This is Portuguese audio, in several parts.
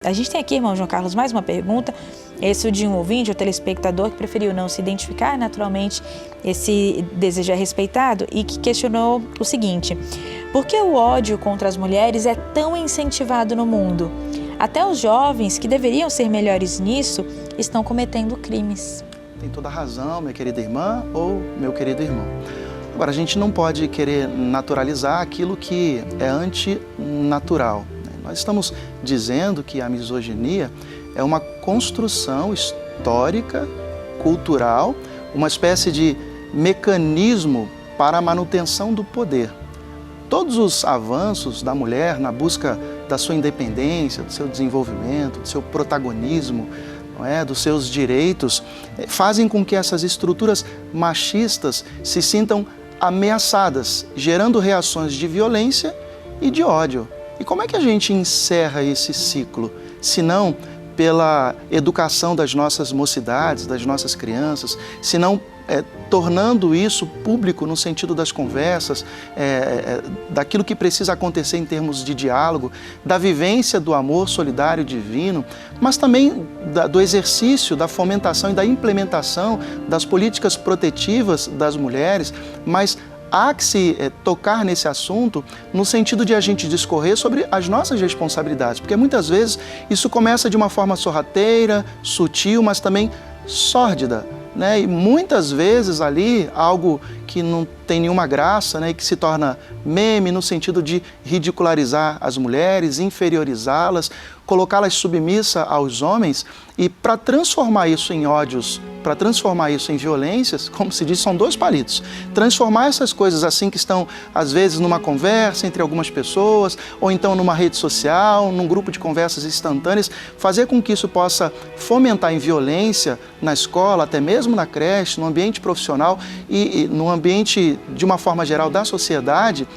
A gente tem aqui, irmão João Carlos, mais uma pergunta. Esse de um ouvinte, ou telespectador, que preferiu não se identificar. Naturalmente, esse desejo é respeitado, e que questionou o seguinte: por que o ódio contra as mulheres é tão incentivado no mundo? Até os jovens, que deveriam ser melhores nisso, estão cometendo crimes. Tem toda a razão, minha querida irmã ou meu querido irmão. Agora, a gente não pode querer naturalizar aquilo que é antinatural. Nós estamos dizendo que a misoginia é uma construção histórica, cultural, uma espécie de mecanismo para a manutenção do poder. Todos os avanços da mulher na busca da sua independência, do seu desenvolvimento, do seu protagonismo, dos seus direitos, fazem com que essas estruturas machistas se sintam ameaçadas, gerando reações de violência e de ódio. E como é que a gente encerra esse ciclo, se não pela educação das nossas mocidades, das nossas crianças, se não tornando isso público no sentido das conversas, daquilo que precisa acontecer em termos de diálogo, da vivência do amor solidário divino, mas também do exercício, da fomentação e da implementação das políticas protetivas das mulheres, mas há que se tocar nesse assunto no sentido de a gente discorrer sobre as nossas responsabilidades, porque muitas vezes isso começa de uma forma sorrateira, sutil, mas também sórdida, né? E muitas vezes ali algo que não tem nenhuma graça, né? E que se torna meme no sentido de ridicularizar as mulheres, inferiorizá-las, colocá-las submissa aos homens, e para transformar isso em ódios, para transformar isso em violências, como se diz, são dois palitos. Transformar essas coisas assim que estão, às vezes, numa conversa entre algumas pessoas, ou então numa rede social, num grupo de conversas instantâneas, fazer com que isso possa fomentar em violência na escola, até mesmo na creche, no ambiente profissional e no ambiente, de uma forma geral, da sociedade,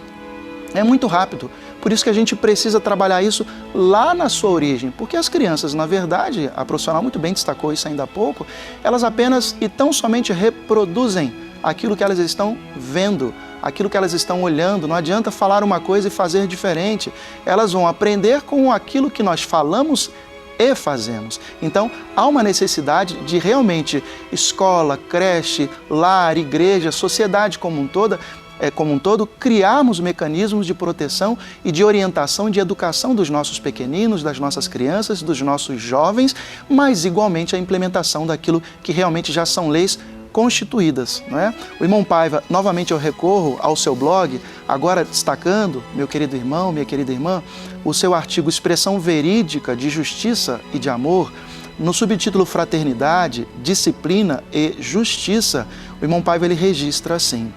é muito rápido. Por isso que a gente precisa trabalhar isso lá na sua origem, porque as crianças, na verdade, a profissional muito bem destacou isso ainda há pouco, elas apenas e tão somente reproduzem aquilo que elas estão vendo, aquilo que elas estão olhando. Não adianta falar uma coisa e fazer diferente. Elas vão aprender com aquilo que nós falamos e fazemos. Então, há uma necessidade de realmente escola, creche, lar, igreja, sociedade como um todo, criarmos mecanismos de proteção e de orientação e de educação dos nossos pequeninos, das nossas crianças, dos nossos jovens, mas igualmente a implementação daquilo que realmente já são leis constituídas, não é? O irmão Paiva, novamente eu recorro ao seu blog, agora destacando, meu querido irmão, minha querida irmã, o seu artigo Expressão Verídica de Justiça e de Amor, no subtítulo Fraternidade, Disciplina e Justiça. O irmão Paiva, ele registra assim: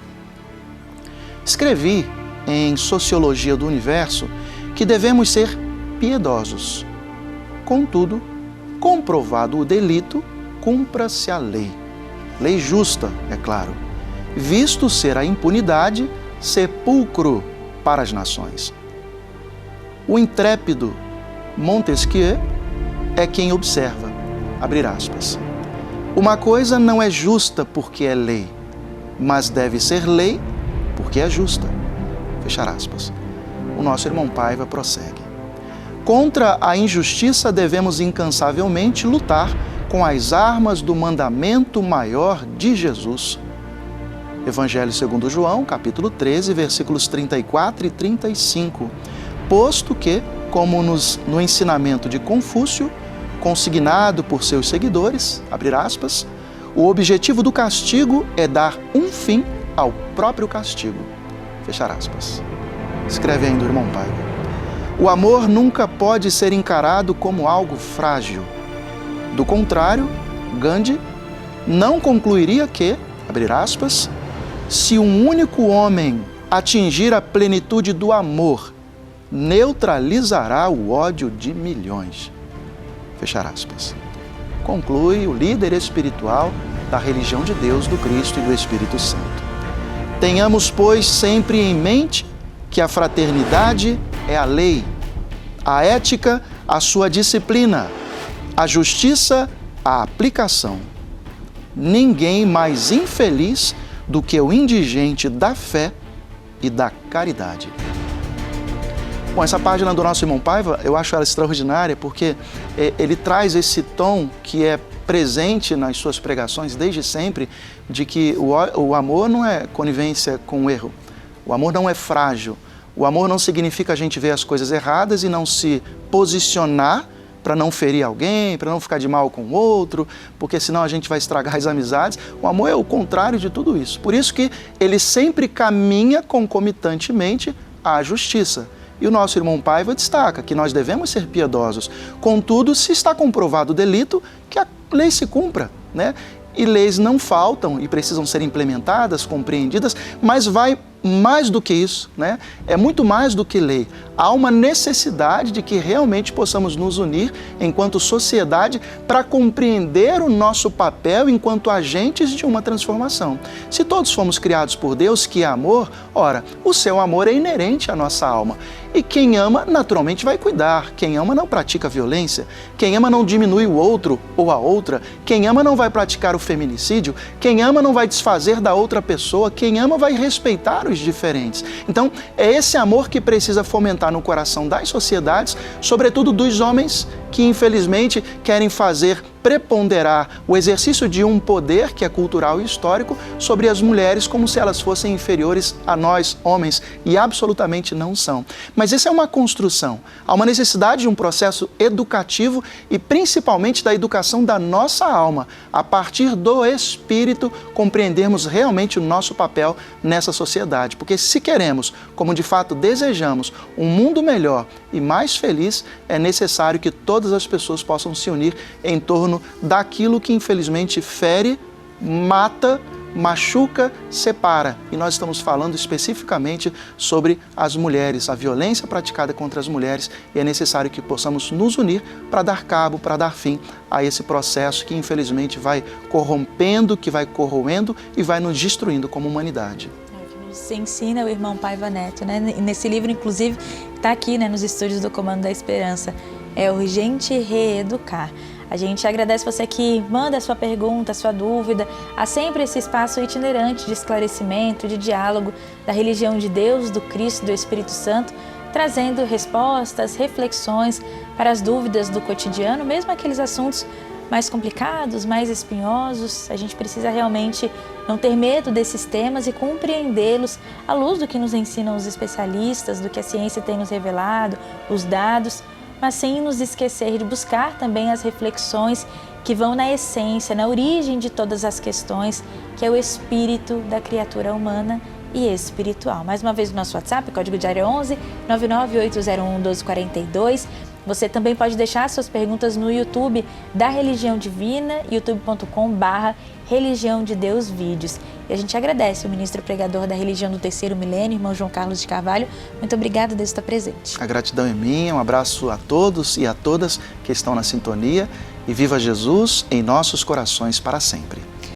escrevi em Sociologia do Universo que devemos ser piedosos. Contudo, comprovado o delito, cumpra-se a lei. Lei justa, é claro, visto ser a impunidade sepulcro para as nações. O intrépido Montesquieu é quem observa, abrir aspas, uma coisa não é justa porque é lei, mas deve ser lei porque é justa, fechar aspas. O nosso irmão Paiva prossegue: contra a injustiça devemos incansavelmente lutar com as armas do mandamento maior de Jesus. Evangelho segundo João, capítulo 13, versículos 34 e 35. Posto que, como no ensinamento de Confúcio, consignado por seus seguidores, abrir aspas, o objetivo do castigo é dar um fim ao próprio castigo, fechar aspas. Escreve ainda o irmão Paiva: o amor nunca pode ser encarado como algo frágil. Do contrário, Gandhi não concluiria que, abrir aspas, se um único homem atingir a plenitude do amor, neutralizará o ódio de milhões, fechar aspas. Conclui o líder espiritual da religião de Deus, do Cristo e do Espírito Santo. Tenhamos, pois, sempre em mente que a fraternidade é a lei, a ética, a sua disciplina, a justiça, a aplicação. Ninguém mais infeliz do que o indigente da fé e da caridade. Bom, essa página do nosso irmão Paiva, eu acho ela extraordinária porque ele traz esse tom que é presente nas suas pregações desde sempre, de que o amor não é conivência com o erro, o amor não é frágil, o amor não significa a gente ver as coisas erradas e não se posicionar para não ferir alguém, para não ficar de mal com o outro, porque senão a gente vai estragar as amizades. O amor é o contrário de tudo isso. Por isso que ele sempre caminha concomitantemente à justiça. E o nosso irmão Paiva destaca que nós devemos ser piedosos. Contudo, se está comprovado o delito, que a lei se cumpra, né? E leis não faltam e precisam ser implementadas, compreendidas, mas vai mais do que isso, né? É muito mais do que lei. Há uma necessidade de que realmente possamos nos unir enquanto sociedade para compreender o nosso papel enquanto agentes de uma transformação. Se todos fomos criados por Deus, que é amor, ora, o seu amor é inerente à nossa alma. E quem ama, naturalmente, vai cuidar. Quem ama não pratica violência. Quem ama não diminui o outro ou a outra. Quem ama não vai praticar o feminicídio. Quem ama não vai desfazer da outra pessoa. Quem ama vai respeitar os diferentes. Então, é esse amor que precisa fomentar no coração das sociedades, sobretudo dos homens que, infelizmente, querem fazer preponderar o exercício de um poder que é cultural e histórico sobre as mulheres como se elas fossem inferiores a nós, homens, e absolutamente não são. Mas essa é uma construção. Há uma necessidade de um processo educativo e principalmente da educação da nossa alma, a partir do espírito compreendermos realmente o nosso papel nessa sociedade. Porque se queremos, como de fato desejamos, um mundo melhor e mais feliz, é necessário que todas as pessoas possam se unir em torno daquilo que infelizmente fere, mata, machuca, separa. E nós estamos falando especificamente sobre as mulheres, a violência praticada contra as mulheres, e é necessário que possamos nos unir para dar cabo, para dar fim a esse processo que infelizmente vai corrompendo, que vai corroendo e vai nos destruindo como humanidade. Você ensina o irmão Paiva Neto, né? Nesse livro, inclusive, está aqui, né, nos estúdios do Comando da Esperança. É urgente reeducar. A gente agradece você que manda a sua pergunta, a sua dúvida. Há sempre esse espaço itinerante de esclarecimento, de diálogo da religião de Deus, do Cristo, do Espírito Santo, trazendo respostas, reflexões para as dúvidas do cotidiano, mesmo aqueles assuntos mais complicados, mais espinhosos. A gente precisa realmente não ter medo desses temas e compreendê-los à luz do que nos ensinam os especialistas, do que a ciência tem nos revelado, os dados, mas sem nos esquecer de buscar também as reflexões que vão na essência, na origem de todas as questões, que é o espírito da criatura humana e espiritual. Mais uma vez o nosso WhatsApp, código de área 11 99801 1242. Você também pode deixar suas perguntas no YouTube da Religião Divina, youtube.com/Religião de Deus Vídeos. E a gente agradece o ministro pregador da Religião do Terceiro Milênio, irmão João Carlos de Carvalho. Muito obrigada, Deus está presente. A gratidão é minha, um abraço a todos e a todas que estão na sintonia, e viva Jesus em nossos corações para sempre.